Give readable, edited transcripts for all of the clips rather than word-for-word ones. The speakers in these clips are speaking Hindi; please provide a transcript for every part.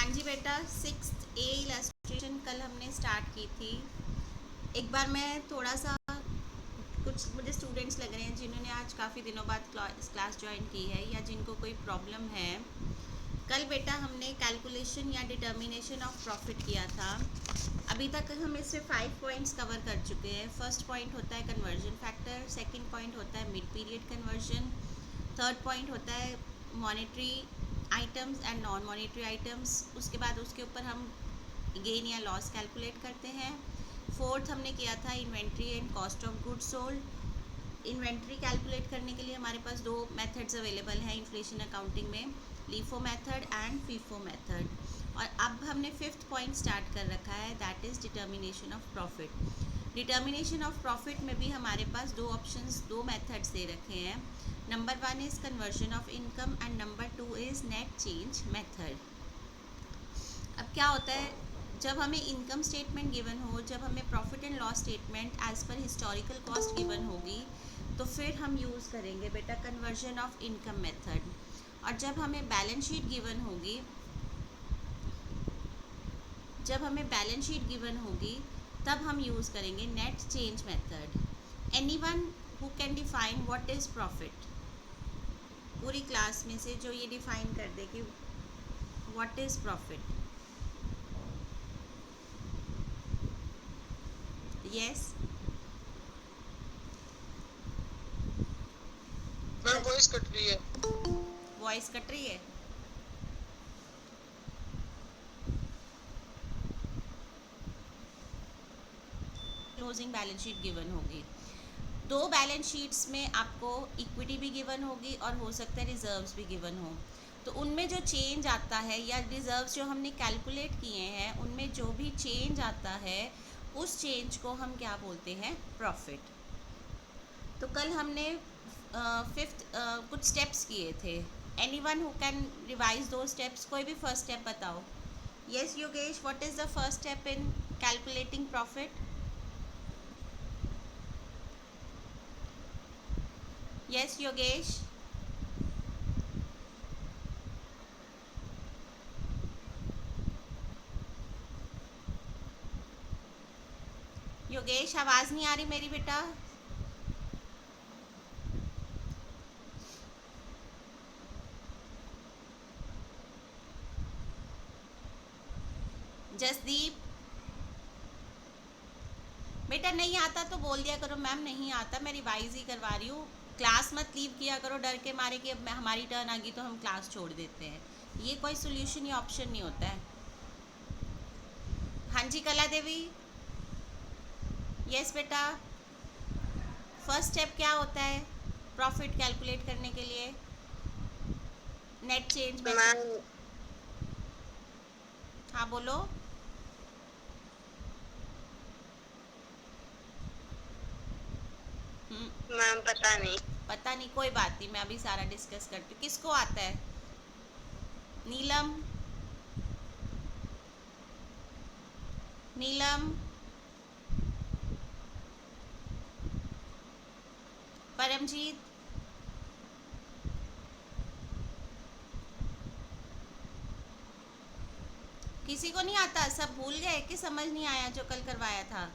हाँ जी बेटा, 6A इलस्ट्रेशन कल हमने स्टार्ट की थी। एक बार मैं थोड़ा सा, कुछ मुझे स्टूडेंट्स लग रहे हैं जिन्होंने आज काफ़ी दिनों बाद क्लास ज्वाइन की है या जिनको कोई प्रॉब्लम है। कल बेटा हमने कैलकुलेशन या डिटर्मिनेशन ऑफ प्रॉफिट किया था। अभी तक हम इससे 5 पॉइंट्स कवर कर चुके हैं। फर्स्ट पॉइंट होता है कन्वर्जन फैक्टर, सेकंड पॉइंट होता है mid period conversion, third point होता है monetary items and non monetary items. उसके बाद उसके ऊपर हम गेन या लॉस कैलकुलेट करते हैं। फोर्थ हमने किया था inventory and cost of goods sold. Inventory calculate करने के लिए हमारे पास दो मेथड्स अवेलेबल हैं इन्फ्लेशन अकाउंटिंग में, LIFO method and FIFO method. और अब हमने फिफ्थ पॉइंट स्टार्ट कर रखा है, that is determination of profit. Determination of profit में भी हमारे पास दो ऑप्शंस, दो मेथड्स दे रखे हैं। Number one is conversion of income and number two is net change method. अब क्या होता है, जब हमें इनकम स्टेटमेंट गिवन हो, जब हमें profit and loss statement as per historical cost given होगी, तो फिर हम यूज़ करेंगे बेटा कन्वर्जन ऑफ इनकम मेथड। और जब हमें बैलेंस शीट गिवन होगी, जब हमें बैलेंस शीट गिवन होगी तब हम यूज़ करेंगे net change method. Anyone who can define what is profit? पूरी क्लास में से जो ये डिफाइन कर दे कि what is profit. Yes ma'am voice cut रही है। वॉइस कट रही है। क्लोजिंग बैलेंस शीट गिवन होगी, दो बैलेंस शीट्स में आपको इक्विटी भी गिवन होगी और हो सकता है रिजर्व्स भी गिवन हो। तो उनमें जो चेंज आता है या रिजर्व्स जो हमने कैलकुलेट किए हैं उनमें जो भी चेंज आता है उस चेंज को हम क्या बोलते हैं? प्रॉफिट। तो कल हमने फिफ्थ कुछ स्टेप्स किए थे। एनीवन हु कैन रिवाइज दो स्टेप्स? कोई भी फर्स्ट स्टेप बताओ। Yes Yogesh, what is the first step in calculating profit? Yes Yogesh. Yogesh आवाज़ नहीं आ रही मेरी बेटा। जसदीप बेटा नहीं आता तो बोल दिया करो, मैम नहीं आता, मैं रिवाइज ही करवा रही हूँ। क्लास मत लीव किया करो डर के मारे कि अब हमारी टर्न आ गई तो हम क्लास छोड़ देते हैं। ये कोई सोल्यूशन या ऑप्शन नहीं होता है। हाँ जी कला देवी। यस बेटा, फर्स्ट स्टेप क्या होता है प्रॉफिट कैलकुलेट करने के लिए? Net change method. मैम हाँ बोलो। मैम पता नहीं। पता नहीं, कोई बात नहीं, मैं अभी सारा डिस्कस करती हूँ। किसको आता है? नीलम, नीलम, परमजीत, किसी को नहीं आता? सब भूल गए कि समझ नहीं आया जो कल करवाया था?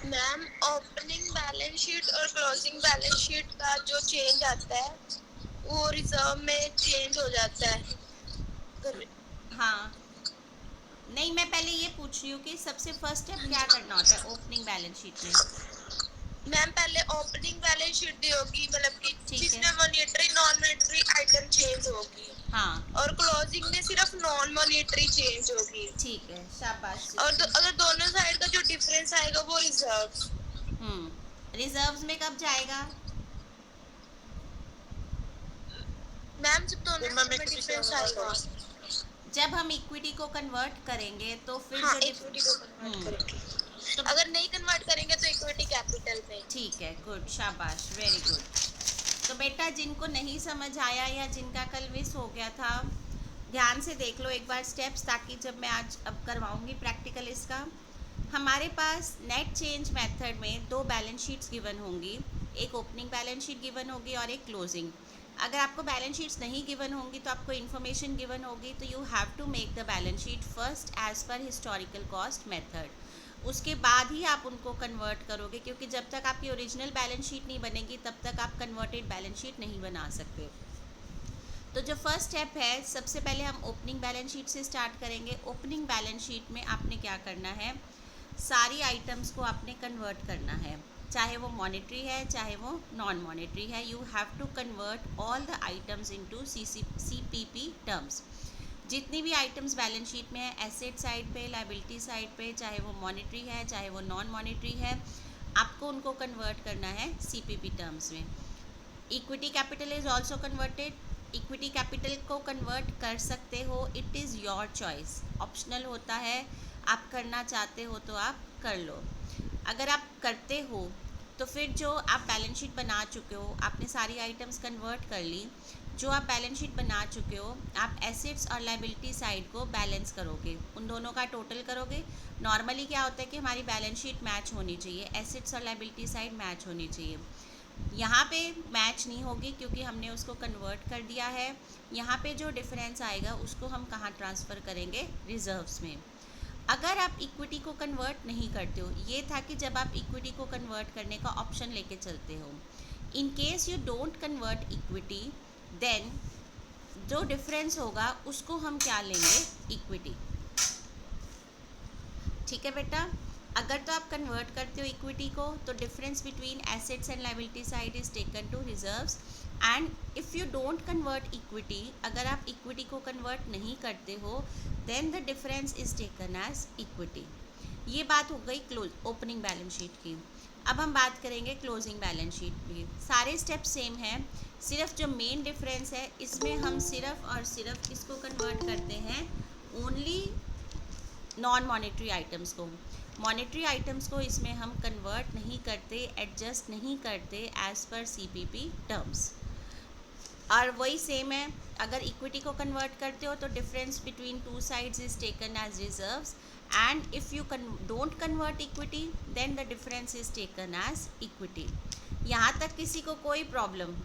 मैम ओपनिंग बैलेंस शीट और क्लोजिंग बैलेंस शीट का जो चेंज आता है वो रिजर्व में चेंज हो जाता है। हाँ, नहीं मैं पहले ये पूछ रही हूँ कि सबसे फर्स्ट स्टेप क्या करना होता है ओपनिंग बैलेंस शीट में? मैम पहले ओपनिंग बैलेंस शीट दी होगी, मतलब कि ठीक है। जिसमें monetary non monetary item change होगी, हाँ और क्लोजिंग में सिर्फ नॉन मॉनेटरी चेंज होगी। ठीक है, शाबाश। और अगर दोनों साइड का जो डिफरेंस आएगा वो रिजर्व। रिजर्व्स में कब जाएगा? मैम जब दोनों में डिफरेंस आएगा। जब हम इक्विटी को कन्वर्ट करेंगे तो फिर हाँ जो इक्विटी को कन्वर्ट करेंगे। तो अगर नहीं कन्वर्ट करेंगे तो इक्विटी कैपिटल में। ठीक है, गुड, शाबाश, वेरी गुड। तो बेटा जिनको नहीं समझ आया या जिनका कल मिस हो गया था, ध्यान से देख लो एक बार स्टेप्स, ताकि जब मैं आज अब करवाऊंगी प्रैक्टिकल इसका। हमारे पास नेट चेंज मेथड में दो बैलेंस शीट्स गिवन होंगी, एक ओपनिंग बैलेंस शीट गिवन होगी और एक क्लोजिंग। अगर आपको बैलेंस शीट्स नहीं गिवन होंगी तो आपको इन्फॉर्मेशन गिवन होगी, तो you have to make the balance sheet first as per historical cost method. उसके बाद ही आप उनको कन्वर्ट करोगे, क्योंकि जब तक आपकी ओरिजिनल बैलेंस शीट नहीं बनेगी तब तक आप कन्वर्टेड बैलेंस शीट नहीं बना सकते। तो जो फर्स्ट स्टेप है, सबसे पहले हम ओपनिंग बैलेंस शीट से स्टार्ट करेंगे। ओपनिंग बैलेंस शीट में आपने क्या करना है, सारी आइटम्स को आपने कन्वर्ट करना है, चाहे वो मॉनेटरी है चाहे वो नॉन मॉनेटरी है। You have to convert all the items into CPP terms. जितनी भी आइटम्स बैलेंस शीट में है, एसेट साइड पे, लायबिलिटी साइड पे, चाहे वो मॉनेटरी है चाहे वो नॉन मॉनेटरी है, आपको उनको कन्वर्ट करना है CPP टर्म्स में। Equity capital is also converted. Equity capital को कन्वर्ट कर सकते हो, it is your choice, optional होता है। आप करना चाहते हो तो आप कर लो। अगर आप करते हो तो फिर जो आप बैलेंस शीट बना चुके हो, आपने सारी आइटम्स कन्वर्ट कर ली, जो आप बैलेंस शीट बना चुके हो, आप एसेट्स और लायबिलिटी साइड को बैलेंस करोगे, उन दोनों का टोटल करोगे। नॉर्मली क्या होता है कि हमारी बैलेंस शीट मैच होनी चाहिए, एसेट्स और लायबिलिटी साइड मैच होनी चाहिए। यहाँ पे मैच नहीं होगी क्योंकि हमने उसको कन्वर्ट कर दिया है। यहाँ पे जो डिफरेंस आएगा उसको हम कहाँ ट्रांसफ़र करेंगे, रिजर्व्स में। अगर आप इक्विटी को कन्वर्ट नहीं करते हो, ये था कि जब आप इक्विटी को कन्वर्ट करने का ऑप्शन लेके चलते हो, in case you don't convert equity, then जो डिफरेंस होगा उसको हम क्या लेंगे, इक्विटी। ठीक है बेटा। अगर तो आप कन्वर्ट करते हो इक्विटी को, तो difference between assets and liability side is taken to reserves. And if you don't convert equity, अगर आप इक्विटी को कन्वर्ट नहीं करते हो, then the difference is taken as equity. ये बात हो गई ओपनिंग बैलेंस शीट की। अब हम बात करेंगे क्लोजिंग बैलेंस शीट की। सारे स्टेप सेम हैं, सिर्फ जो मेन डिफरेंस है इसमें हम सिर्फ और सिर्फ इसको कन्वर्ट करते हैं ओनली नॉन मॉनेटरी आइटम्स को। मॉनेटरी आइटम्स को इसमें हम कन्वर्ट नहीं करते, एडजस्ट नहीं करते एज पर CPP टर्म्स। और वही सेम है, अगर इक्विटी को कन्वर्ट करते हो तो difference between two sides is taken as reserves, and if you don't convert equity, then the difference is taken as equity. यहाँ तक किसी को कोई प्रॉब्लम?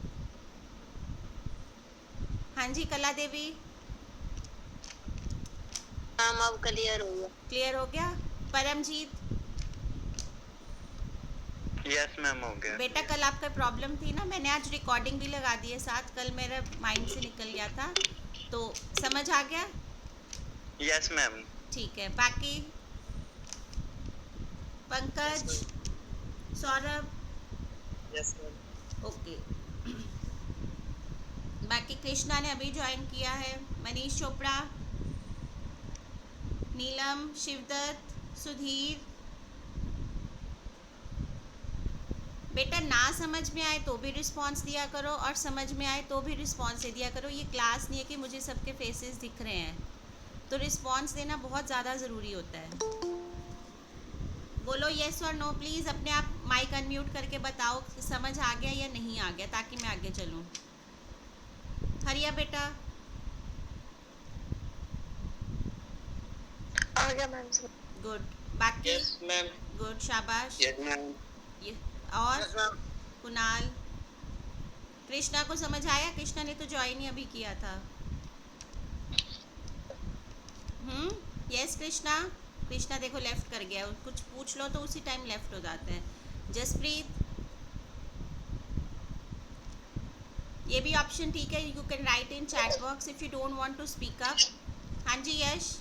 हाँ जी कला देवी, मैम अब क्लियर हो गया। क्लियर हो गया? परमजीत? यस मैम हो गया। बेटा कल आपका प्रॉब्लम थी ना, मैंने आज रिकॉर्डिंग भी लगा दी है साथ, कल मेरा माइंड से निकल गया था, तो समझ आ गया? Yes ma'am. ठीक है। बाकी Pankaj, Saurabh? Yes ma'am. Okay. बाकी कृष्णा ने अभी ज्वाइन किया है, मनीष चोपड़ा, नीलम, शिवदत्त, सुधीर। बेटा ना समझ में आए तो भी रिस्पांस दिया करो, और समझ में आए तो भी रिस्पांस दे दिया करो। ये क्लास नहीं है कि मुझे सबके फेसेस दिख रहे हैं, तो रिस्पांस देना बहुत ज़्यादा ज़रूरी होता है। बोलो येस और नो प्लीज़, अपने आप माइक अनम्यूट करके बताओ कि समझ आ गया या नहीं आ गया, ताकि मैं आगे चलूँ। हरिया बेटा? आ गया मैम। गुड। बाकी? Yes ma'am. गुड, शाबाश। Yes ma'am. और कुणाल? कृष्णा को समझ आया? कृष्णा ने तो ज्वाइन ही अभी किया था। यस कृष्णा? कृष्णा देखो लेफ्ट कर गया, कुछ पूछ लो तो उसी टाइम लेफ्ट हो जाते हैं। जसप्रीत? ये भी ऑप्शन ठीक है, you can write in chat box if you don't want to speak up. हाँ जी यश?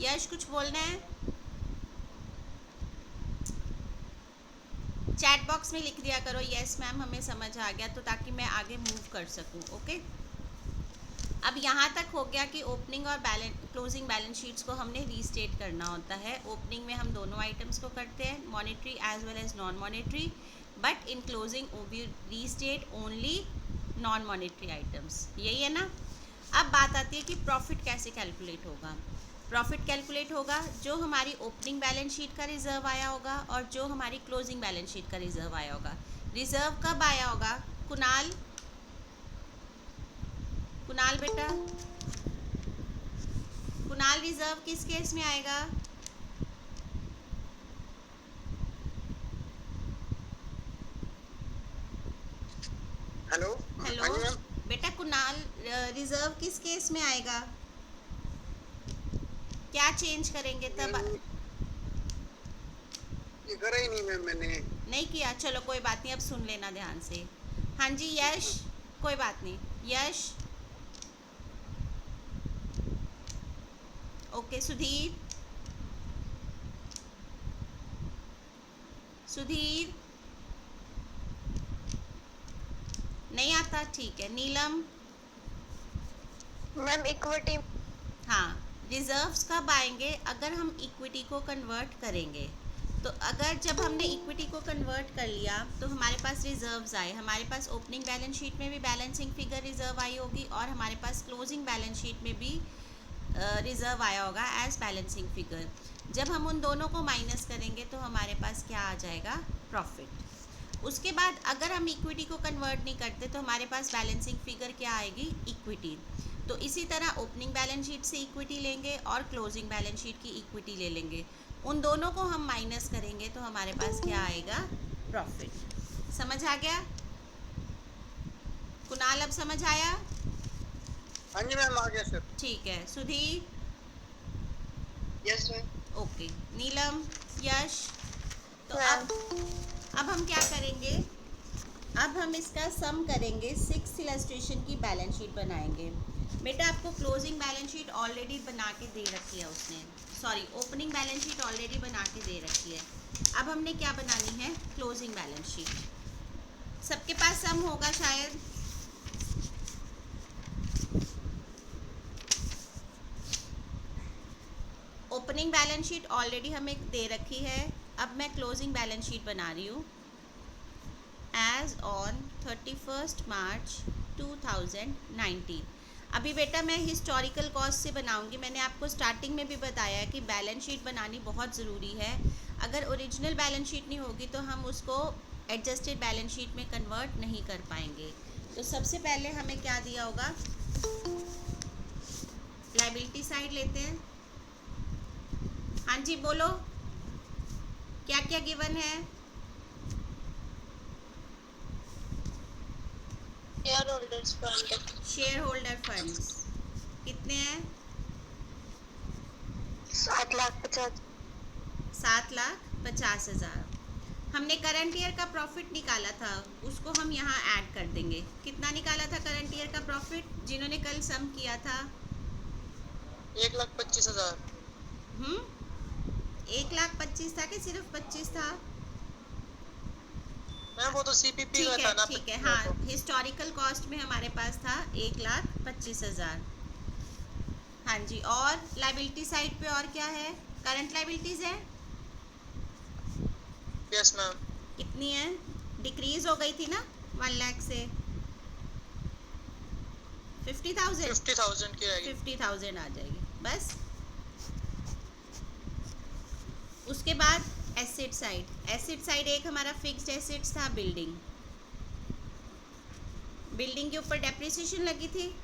यश कुछ बोलना है? चैट बॉक्स में लिख दिया करो यस मैम हमें समझ आ गया, तो ताकि मैं आगे मूव कर सकूं। ओके। अब यहाँ तक हो गया कि ओपनिंग और क्लोजिंग बैलेंस शीट्स को हमने रीस्टेट करना होता है। ओपनिंग में हम दोनों आइटम्स को करते हैं, monetary as well as non monetary, but in closing we restate only non monetary items. यही है ना। अब बात आती है कि प्रॉफिट कैसे कैलकुलेट होगा। प्रॉफिट कैलकुलेट होगा जो हमारी ओपनिंग बैलेंस शीट का रिजर्व आया होगा और जो हमारी क्लोजिंग बैलेंस शीट का रिजर्व आया होगा। रिजर्व कब आया होगा कुणाल? कुणाल बेटा? कुणाल रिजर्व किस केस में आएगा? हेलो। हेलो हाँ जी मैम। बेटा, कुणाल रिजर्व किस केस में आएगा? क्या चेंज करेंगे तब? मैम ये करा ही नहीं मैम मैंने। नहीं किया, चलो कोई बात नहीं, अब सुन लेना ध्यान से। हाँ जी यश, कोई बात नहीं। यश, ओके। सुधीर, सुधीर नहीं आता, ठीक है। नीलम, मैम इक्विटी। हाँ। रिजर्व्स कब आएंगे? अगर हम इक्विटी को कन्वर्ट करेंगे। तो अगर जब हमने इक्विटी को कन्वर्ट कर लिया तो हमारे पास रिजर्व्स आए, हमारे पास ओपनिंग बैलेंस शीट में भी बैलेंसिंग फिगर रिजर्व आई होगी और हमारे पास क्लोजिंग बैलेंस शीट में भी रिजर्व आया होगा एज बैलेंसिंग फिगर। जब हम उन दोनों को माइनस करेंगे तो हमारे पास क्या आ जाएगा? प्रॉफिट। उसके बाद अगर हम इक्विटी को कन्वर्ट नहीं करते तो हमारे पास बैलेंसिंग फिगर क्या आएगी? इक्विटी। तो इसी तरह ओपनिंग बैलेंस शीट से इक्विटी लेंगे और क्लोजिंग बैलेंस शीट की इक्विटी ले लेंगे। उन दोनों को हम माइनस करेंगे तो हमारे पास क्या आएगा? प्रॉफिट। समझ आ गया कुणाल? अब समझ आया? हाँ जी मैम आ गया सर। ठीक है। Sudhir, yes ma'am. ओके। नीलम, यश, तो मैम अब हम क्या करेंगे? अब हम इसका सम करेंगे, 6 इलस्ट्रेशन की बैलेंस शीट बनाएंगे। बेटा आपको क्लोजिंग बैलेंस शीट ऑलरेडी बना के दे रखी है उसने, sorry opening balance sheet already बना के दे रखी है। अब हमने क्या बनानी है? Closing balance sheet. सबके पास सम होगा शायद। ओपनिंग बैलेंस शीट ऑलरेडी हमें दे रखी है। अब मैं क्लोजिंग बैलेंस शीट बना रही हूँ। As on 31 March 2019। अभी बेटा मैं हिस्टोरिकल कॉस्ट से बनाऊंगी। मैंने आपको स्टार्टिंग में भी बताया है कि बैलेंस शीट बनानी बहुत ज़रूरी है। अगर ओरिजिनल बैलेंस शीट नहीं होगी तो हम उसको एडजस्टेड बैलेंस शीट में कन्वर्ट नहीं कर पाएंगे। तो सबसे पहले हमें क्या दिया होगा? लायबिलिटी साइड लेते हैं। हाँ जी बोलो, क्या क्या गिवन है? Share holders fund share holder funds कितने हैं? 7,50,000। 7,50,000। हमने करंट ईयर का प्रॉफिट निकाला था, उसको हम यहाँ ऐड कर देंगे। कितना निकाला था करंट ईयर का प्रॉफिट जिन्होंने कल सम किया था? 1,25,000। 1,25,000 था कि सिर्फ 25 था? मैम वो तो सीपीपी का ठीक था है ना। ठीक है, 25 हाँ। तो। हिस्टोरिकल कॉस्ट में हमारे पास था 1,25,000। हाँ जी, और लाइबिलिटी साइड पे और क्या है? करंट लाइबिलिटीज है यस मैम। कितनी है? डिक्रीज हो गई थी ना 1 लाख से 50,000। 50,000 की आएगी। 50,000 आ जाएगी बस। उसके बाद एसेट साइड। एसेट साइड एक हमारा फिक्स्ड एसेट्स था, बिल्डिंग। बिल्डिंग के ऊपर डेप्रिसिएशन लगी थी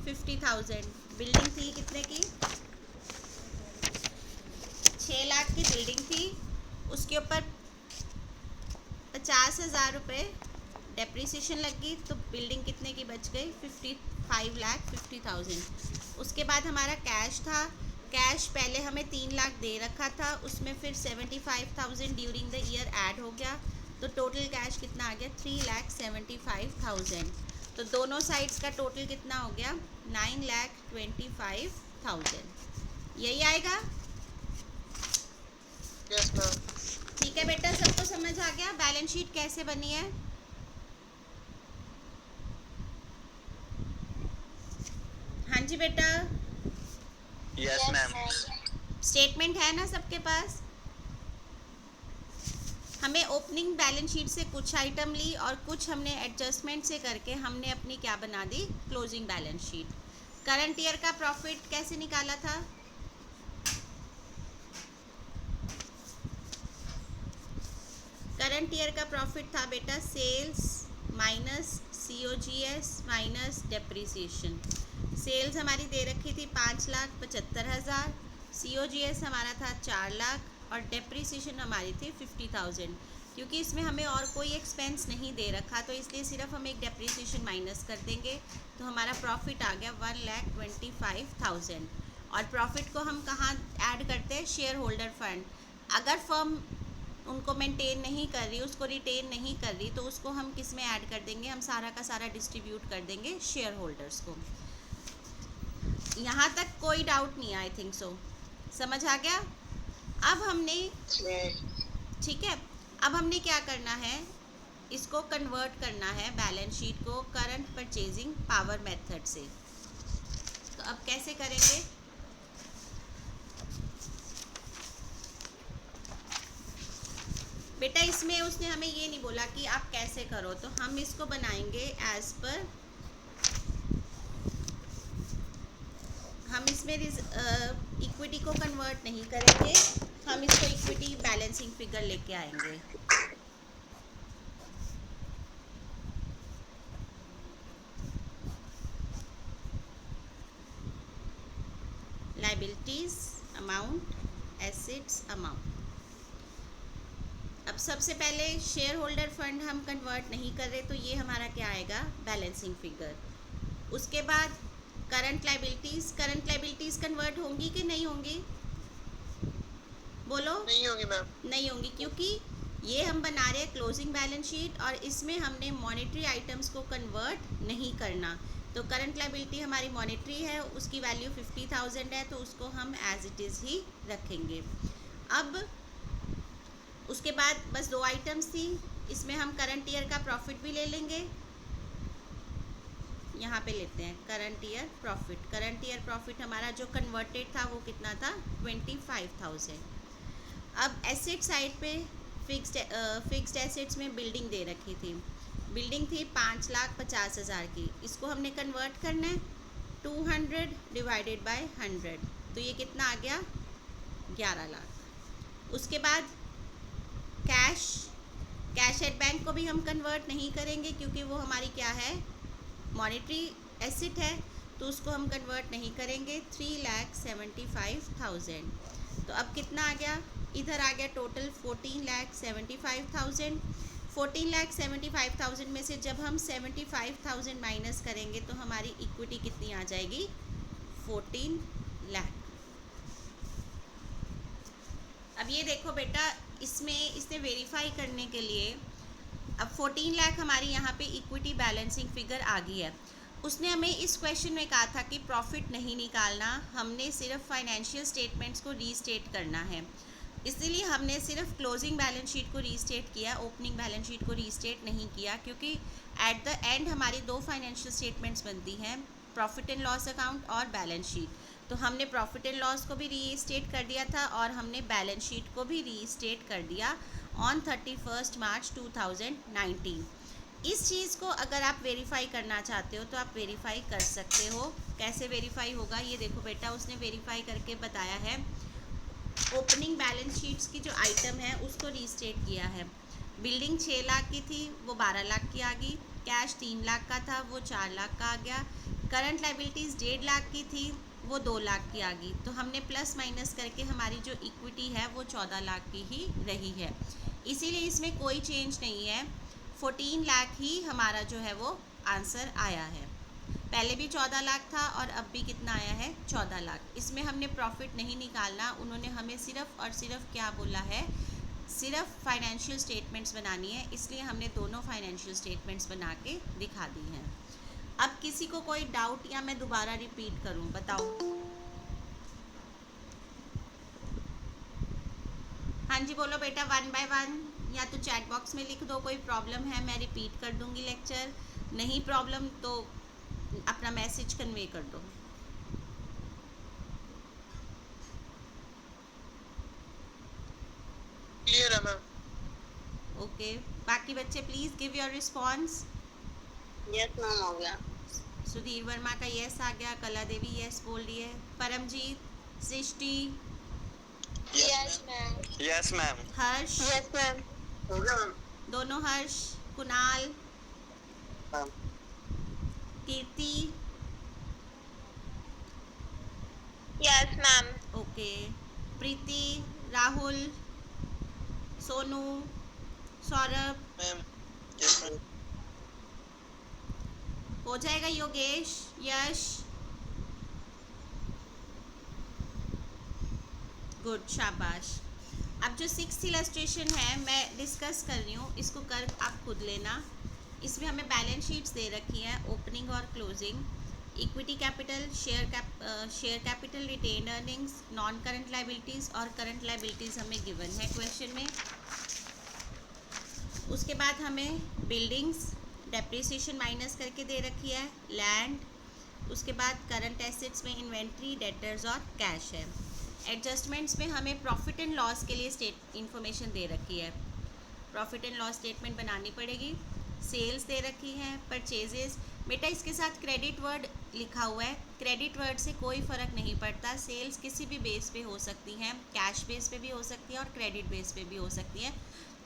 50,000। बिल्डिंग थी कितने की? 6 लाख की बिल्डिंग थी। उसके ऊपर 50,000 रुपये डेप्रिसिएशन लगी तो बिल्डिंग कितने की बच गई? 55,50,000। उसके बाद हमारा कैश था। कैश पहले हमें 3 लाख दे रखा था, उसमें फिर 75,000 ड्यूरिंग द ईयर ऐड हो गया तो टोटल कैश कितना आ गया? 3,75,000। तो दोनों साइड्स का टोटल कितना हो गया? 9,25,000। यही आएगा। Yes ma'am. ठीक है बेटा, सबको समझ आ गया बैलेंस शीट कैसे बनी है? हाँ जी बेटा, यस मैम। स्टेटमेंट है ना सबके पास? हमें ओपनिंग बैलेंस शीट से कुछ आइटम ली और कुछ हमने एडजस्टमेंट से करके हमने अपनी क्या बना दी? Closing balance sheet. Current year का प्रॉफिट कैसे निकाला था? करंट ईयर का प्रॉफिट था बेटा sales minus COGS minus depreciation. Sales हमारी दे रखी थी 5,75,000, COGS हमारा था 4 लाख और डेप्रिसिएशन हमारी थी 50,000। क्योंकि इसमें हमें और कोई एक्सपेंस नहीं दे रखा, तो इसलिए सिर्फ हम एक डेप्रिसिएशन माइनस कर देंगे, तो हमारा प्रॉफिट आ गया 1,25,000। और प्रॉफिट को हम कहाँ ऐड करते हैं? Share holder fund. अगर फर्म उनको मेंटेन नहीं कर रही, उसको रिटेन नहीं कर रही, तो उसको हम किस में ऐड कर देंगे? हम सारा का सारा डिस्ट्रीब्यूट कर देंगे शेयर होल्डर्स को। यहाँ तक कोई डाउट नहीं, आई थिंक सो समझ आ गया। अब हमने, ठीक है, अब हमने क्या करना है, इसको कन्वर्ट करना है बैलेंस शीट को करंट परचेजिंग पावर मेथड से। तो अब कैसे करेंगे? बेटा इसमें उसने हमें ये नहीं बोला कि आप कैसे करो, तो हम इसको बनाएंगे एज पर, हम इसमें इक्विटी को कन्वर्ट नहीं करेंगे, हम इसको इक्विटी बैलेंसिंग फिगर लेके आएंगे। Liabilities amount, assets amount. अब सबसे पहले शेयर होल्डर फंड हम कन्वर्ट नहीं कर रहे, तो ये हमारा क्या आएगा? Balancing figure. उसके बाद करंट लायबिलिटीज कन्वर्ट होंगी कि नहीं होंगी? बोलो। नहीं होगी मैम। नहीं होंगी, क्योंकि ये हम बना रहे हैं क्लोजिंग बैलेंस शीट और इसमें हमने मॉनेटरी आइटम्स को कन्वर्ट नहीं करना। तो करंट लायबिलिटी हमारी मॉनेटरी है, उसकी वैल्यू 50,000 है, तो उसको हम एज इट इज़ ही रखेंगे। अब उसके बाद बस 2 आइटम्स थी, इसमें हम करंट ईयर का प्रॉफिट भी ले लेंगे। यहाँ पे लेते हैं current year profit. Current year profit हमारा जो कन्वर्टेड था वो कितना था? 25,000। अब एसेट साइड पे फिक्स्ड एसेट्स में बिल्डिंग दे रखी थी, बिल्डिंग थी 5,50,000 की, इसको हमने कन्वर्ट करना है 200 डिवाइडेड बाय 100, तो ये कितना आ गया? 11 लाख। उसके बाद कैश एट बैंक को भी हम कन्वर्ट नहीं करेंगे, क्योंकि वो हमारी क्या है? मॉनेटरी एसेट है, तो उसको हम कन्वर्ट नहीं करेंगे। 3,75,000। तो अब कितना आ गया? इधर आ गया टोटल 14,75,000। 14,75,000 में से जब हम 75,000 माइनस करेंगे तो हमारी इक्विटी कितनी आ जाएगी? 14 लाख। अब ये देखो बेटा, इसमें इसने वेरीफाई करने के लिए, अब 14 लाख हमारी यहाँ पे इक्विटी बैलेंसिंग फिगर आ गई है। उसने हमें इस क्वेश्चन में कहा था कि प्रॉफिट नहीं निकालना, हमने सिर्फ फाइनेंशियल स्टेटमेंट्स को रीस्टेट करना है, इसलिए हमने सिर्फ क्लोजिंग बैलेंस शीट को रीस्टेट किया, ओपनिंग बैलेंस शीट को रीस्टेट नहीं किया, क्योंकि एट द एंड हमारी 2 फाइनेंशियल स्टेटमेंट्स बनती हैं, प्रॉफिट एंड लॉस अकाउंट और बैलेंस शीट। तो हमने प्रॉफिट एंड लॉस को भी रीस्टेट कर दिया था और हमने बैलेंस शीट को भी रीस्टेट कर दिया ऑन 31 मार्च 2019। इस चीज़ को अगर आप वेरीफाई करना चाहते हो तो आप वेरीफाई कर सकते हो। कैसे वेरीफाई होगा? ये देखो बेटा, उसने वेरीफाई करके बताया है, ओपनिंग बैलेंस शीट्स की जो आइटम है उसको रीस्टेट किया है। बिल्डिंग 6 लाख की थी, वो 12 लाख की आ गई। कैश 3 लाख का था, वो 4 लाख का आ गया। करंट लायबिलिटीज़ 1.5 लाख की थी, वो 2 लाख की आ गई। तो हमने प्लस माइनस करके हमारी जो इक्विटी है वो 14 लाख की ही रही है, इसीलिए इसमें कोई चेंज नहीं है। 14 लाख ही हमारा जो है वो आंसर आया है। पहले भी 14 लाख था और अब भी कितना आया है? 14 लाख। इसमें हमने प्रॉफिट नहीं निकालना, उन्होंने हमें सिर्फ और सिर्फ क्या बोला है? सिर्फ फाइनेंशियल स्टेटमेंट्स बनानी है, इसलिए हमने दोनों फाइनेंशियल स्टेटमेंट्स बना के दिखा दी हैं। अब किसी को कोई डाउट या मैं दोबारा रिपीट करूं? बताओ। हाँ जी बोलो बेटा, 1 बाय 1, या तो चैट बॉक्स में लिख दो कोई प्रॉब्लम है, मैं रिपीट कर दूंगी लेक्चर, नहीं प्रॉब्लम तो अपना मैसेज कन्वे कर दो। क्लियर है मैम। ओके, बाकी बच्चे please give your response. Yes ma'am, हो गया। सुधीर वर्मा का यस आ गया, कला देवी यस बोल रही है, Paramjeet, Srishti, yes ma'am. Yes ma'am. Harsh, yes ma'am. हो गया मैम। दोनों Harsh, Kunal, ma'am. Kirti, yes ma'am. Okay, Preeti, Rahul, Sonu, Saurabh, ma'am. Yes ma'am. हो जाएगा। योगेश, यश, गुड, शाबाश। अब जो 6th इलस्ट्रेशन है मैं डिस्कस कर रही हूँ, इसको कर आप खुद लेना। इसमें हमें बैलेंस शीट्स दे रखी हैं, ओपनिंग और closing, equity capital, share capital, retained earnings, non current liabilities और करंट लाइबिलिटीज़ हमें गिवन है क्वेश्चन में। उसके बाद हमें बिल्डिंग्स डेप्रिसिएशन माइनस करके दे रखी है, लैंड, उसके बाद करंट एसेट्स में इन्वेंट्री, डेटर्स और कैश है। एडजस्टमेंट्स में हमें प्रॉफिट एंड लॉस के लिए इंफॉर्मेशन दे रखी है, प्रॉफिट एंड लॉस स्टेटमेंट बनानी पड़ेगी। सेल्स दे रखी है, परचेजेस, बेटा इसके साथ क्रेडिट वर्ड लिखा हुआ है, क्रेडिट वर्ड से कोई फ़र्क नहीं पड़ता, सेल्स किसी भी बेस पे हो सकती हैं, कैश बेस पे भी हो सकती है और क्रेडिट बेस पे भी हो सकती है,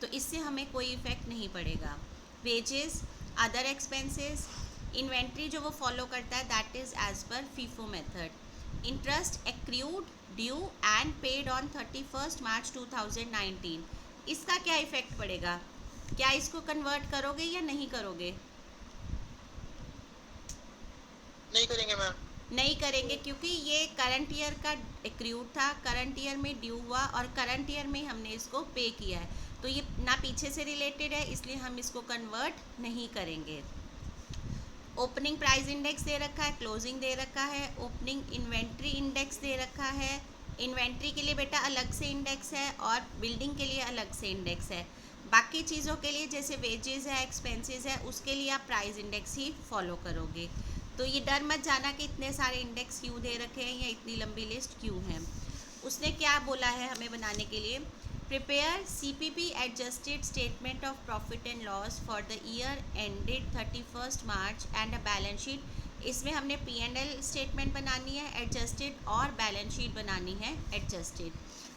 तो इससे हमें कोई इफ़ेक्ट नहीं पड़ेगा। वेजेस, अदर एक्सपेंसेस, इन्वेंट्री जो वो फॉलो करता है that is as per FIFO method. Interest accrued, due and paid on 31 March 2019, इसका क्या इफ़ेक्ट पड़ेगा? क्या इसको कन्वर्ट करोगे या नहीं करोगे? नहीं करेंगे मैम। नहीं करेंगे, क्योंकि ये करंट ईयर का एक्रूड था, करंट ईयर में ड्यू हुआ और करंट ईयर में हमने इसको पे किया है, तो ये ना पीछे से रिलेटेड है, इसलिए हम इसको कन्वर्ट नहीं करेंगे। ओपनिंग प्राइस इंडेक्स दे रखा है, क्लोजिंग दे रखा है, ओपनिंग इन्वेंट्री इंडेक्स दे रखा है, इन्वेंट्री के लिए बेटा अलग से इंडेक्स है और बिल्डिंग के लिए अलग से इंडेक्स है। बाकी चीज़ों के लिए जैसे वेजेस है, एक्सपेंसेस है, उसके लिए आप प्राइस इंडेक्स ही फॉलो करोगे। तो ये डर मत जाना कि इतने सारे इंडेक्स क्यों दे रखे हैं या इतनी लंबी लिस्ट क्यों है। उसने क्या बोला है हमें बनाने के लिए, prepare CPP adjusted statement of profit and loss for the year ended 31 March and a balance sheet. इसमें हमने P&L स्टेटमेंट बनानी है एडजस्टेड और बैलेंस शीट बनानी है एडजस्टेड।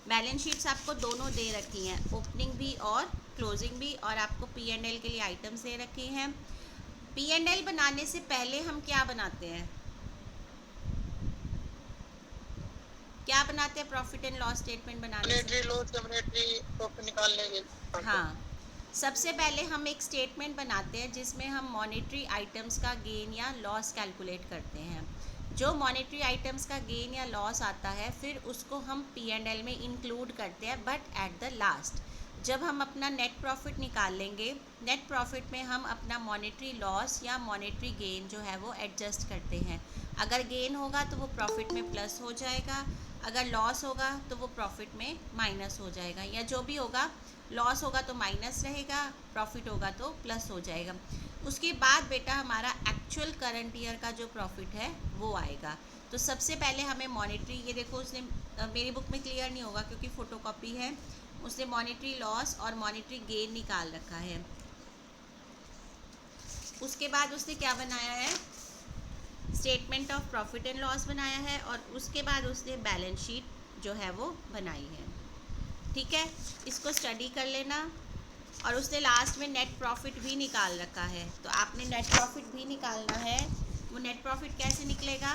बैलेंस शीट्स आपको दोनों दे रखी हैं, ओपनिंग भी और क्लोजिंग भी, और आपको P&L के लिए आइटम्स दे रखी हैं। P&L बनाने से पहले हम क्या बनाते हैं, क्या बनाते हैं प्रॉफिट एंड लॉस स्टेटमेंट बनाने से? मॉनेटरी लॉस या मॉनेटरी प्रॉफिट निकालने के लिए। हाँ, सबसे पहले हम एक स्टेटमेंट बनाते हैं जिसमें हम मॉनेटरी आइटम्स का गेन या लॉस कैलकुलेट करते हैं। जो मॉनेटरी आइटम्स का गेन या लॉस आता है फिर उसको हम P&L में इंक्लूड करते हैं, बट एट द लास्ट जब हम अपना नेट प्रॉफिट निकाल लेंगे, नेट प्रॉफिट में हम अपना मॉनेटरी लॉस या मॉनेटरी गेन जो है वो एडजस्ट करते हैं। अगर गेन होगा तो वो प्रॉफिट में प्लस हो जाएगा, अगर लॉस होगा तो वो प्रॉफिट में माइनस हो जाएगा, या जो भी होगा, लॉस होगा तो माइनस रहेगा, प्रॉफिट होगा तो प्लस हो जाएगा। उसके बाद बेटा हमारा एक्चुअल करंट ईयर का जो प्रॉफिट है वो आएगा। तो सबसे पहले हमें मॉनेटरी, ये देखो उसने मेरी बुक में क्लियर नहीं होगा क्योंकि फ़ोटोकॉपी है, उसने मॉनेटरी लॉस और मॉनेटरी गेन निकाल रखा है। उसके बाद उसने क्या बनाया है, statement of profit and loss बनाया है, और उसके बाद उसने बैलेंस शीट जो है वो बनाई है। ठीक है, इसको स्टडी कर लेना। और उसने लास्ट में नेट प्रॉफिट भी निकाल रखा है, तो आपने नेट प्रॉफिट भी निकालना है। वो नेट प्रॉफिट कैसे निकलेगा,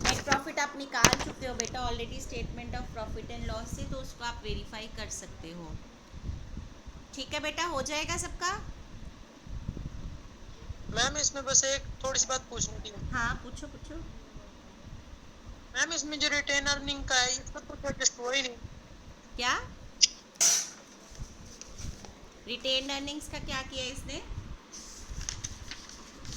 नेट प्रॉफिट आप निकाल चुके हो बेटा already statement of profit and loss से, तो उसको आप वेरीफाई कर सकते हो। ठीक है बेटा, हो जाएगा सबका? मैम इसमें बस एक थोड़ी सी बात पूछनी थी। हाँ पूछो पूछो। मैम इसमें जो रिटेन अर्निंग का है इसका कुछ एडजस्ट हुआ ही नहीं। क्या रिटेन अर्निंग्स का क्या किया इसने?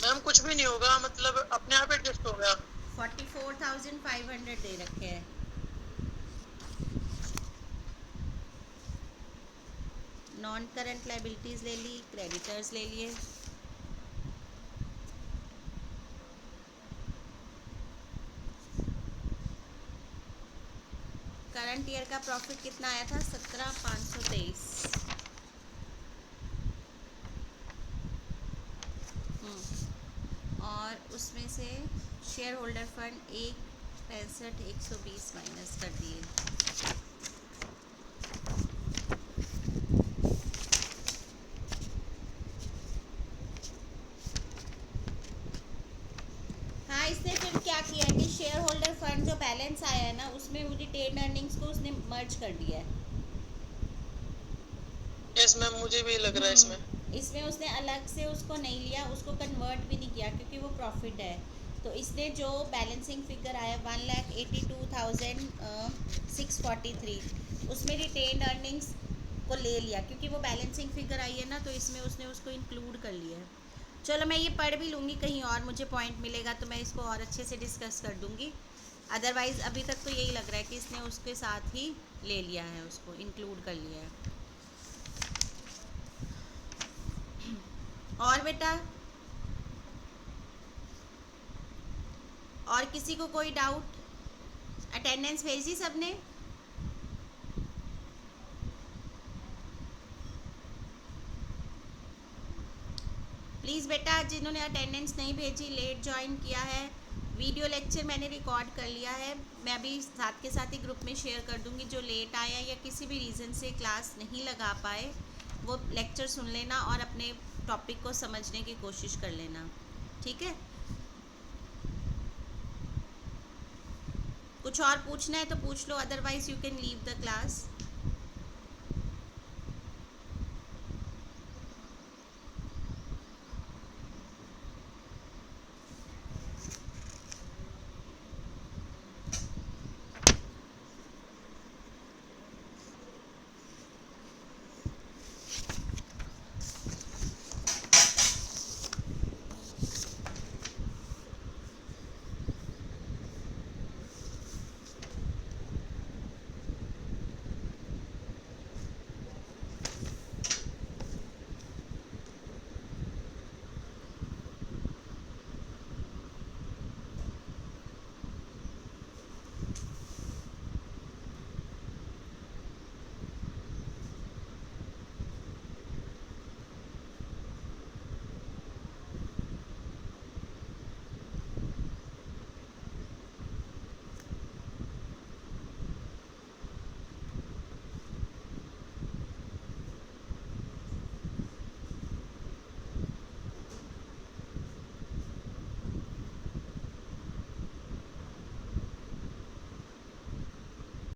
मैम कुछ भी नहीं होगा, मतलब अपने आप एडजस्ट हो गया। 44,500 दे रखे हैं। नॉन करंट लाइबिलिटीज़ ले ली, क्रेडिटर्स ले लिए। करंट ईयर का प्रॉफिट कितना आया था, 17,523। और उसमें से शेयर होल्डर फंड 1,65,120 माइनस कर दिए। हाँ, इसने फिर क्या किया कि शेयर होल्डर फंड रिटर्न जो बैलेंस आया है ना उसमें वो रिटेन अर्निंग्स को उसने मर्ज कर दिया है। यस मैम, मुझे भी लग रहा है इसमें। इसमें उसने अलग से उसको नहीं लिया, उसको कन्वर्ट भी नहीं किया क्योंकि वो प्रॉफिट है। तो इसने जो बैलेंसिंग फिगर आया 1,82,643 उसमें रिटेन अर्निंग्स को ले लिया क्योंकि वो बैलेंसिंग फिगर आई है ना, तो इसमें उसने उसको इंक्लूड कर लिया है। चलो मैं ये पढ़ भी लूँगी, कहीं और मुझे पॉइंट मिलेगा तो मैं इसको और अच्छे से डिस्कस कर दूँगी। अदरवाइज़ अभी तक तो यही लग रहा है कि इसने उसके साथ ही ले लिया है, उसको इंक्लूड कर लिया है। और बेटा, और किसी को कोई डाउट? अटेंडेंस भेजी सबने? प्लीज़ बेटा, जिन्होंने अटेंडेंस नहीं भेजी, लेट ज्वाइन किया है, वीडियो लेक्चर मैंने रिकॉर्ड कर लिया है, मैं अभी साथ के साथ ही ग्रुप में शेयर कर दूंगी। जो लेट आया या किसी भी रीज़न से क्लास नहीं लगा पाए वो लेक्चर सुन लेना और अपने टॉपिक को समझने की कोशिश कर लेना, ठीक है? कुछ और पूछना है तो पूछ लो, otherwise you can leave the class.